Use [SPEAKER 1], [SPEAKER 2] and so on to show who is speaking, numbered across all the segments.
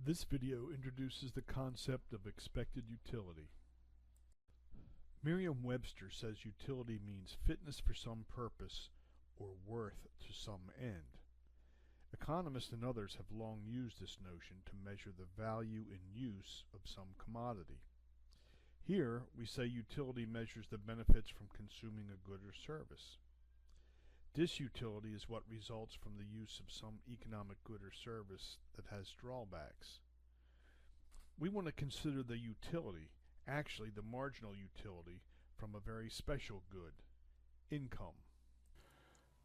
[SPEAKER 1] This video introduces the concept of expected utility. Merriam-Webster says utility means fitness for some purpose or worth to some end. Economists and others have long used this notion to measure the value and use of some commodity. Here, we say utility measures the benefits from consuming a good or service. Disutility is what results from the use of some economic good or service that has drawbacks. We want to consider the utility, actually the marginal utility, from a very special good, income.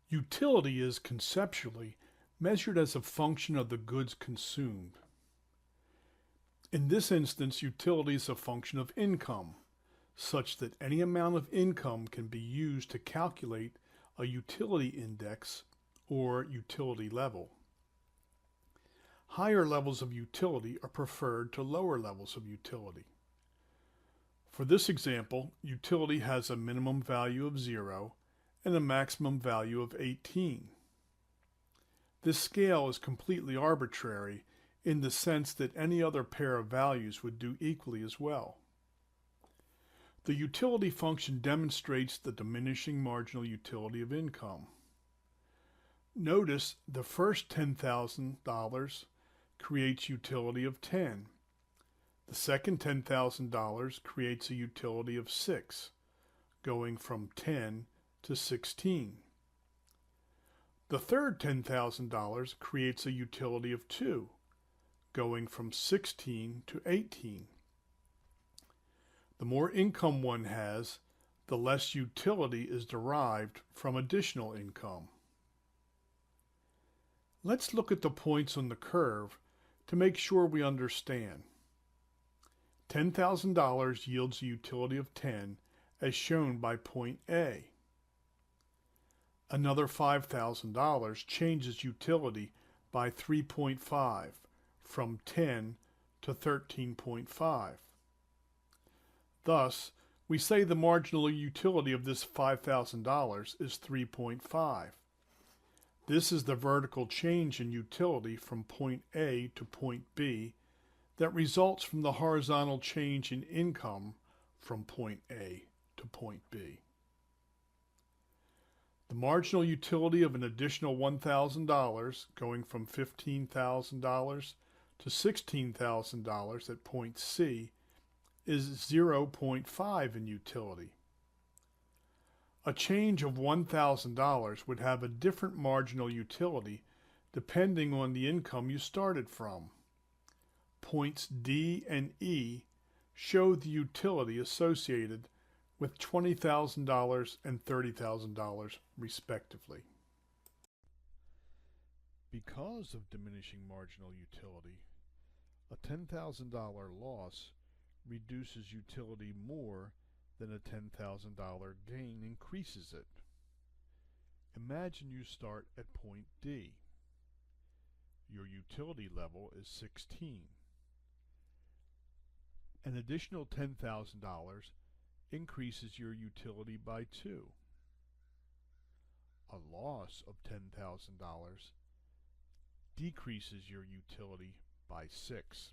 [SPEAKER 1] Utility is conceptually measured as a function of the goods consumed. In this instance, utility is a function of income, such that any amount of income can be used to calculate a utility index or utility level. Higher levels of utility are preferred to lower levels of utility. For this example, utility has a minimum value of 0 and a maximum value of 18. This scale is completely arbitrary in the sense that any other pair of values would do equally as well. The utility function demonstrates the diminishing marginal utility of income. Notice the first $10,000 creates utility of 10. The second $10,000 creates a utility of 6, going from 10 to 16. The third $10,000 creates a utility of 2, going from 16 to 18. The more income one has, the less utility is derived from additional income. Let's look at the points on the curve to make sure we understand. $10,000 yields a utility of 10 as shown by point A. Another $5,000 changes utility by 3.5 from 10 to 13.5. Thus, we say the marginal utility of this $5,000 is 3.5. This is the vertical change in utility from point A to point B that results from the horizontal change in income from point A to point B. The marginal utility of an additional $1,000 going from $15,000 to $16,000 at point C is 0.5 in utility. A change of $1,000 would have a different marginal utility depending on the income you started from. Points D and E show the utility associated with $20,000 and $30,000 respectively. Because of diminishing marginal utility, a $10,000 loss reduces utility more than a $10,000 gain increases it. Imagine you start at point D. Your utility level is 16. An additional $10,000 increases your utility by 2. A loss of $10,000 decreases your utility by 6.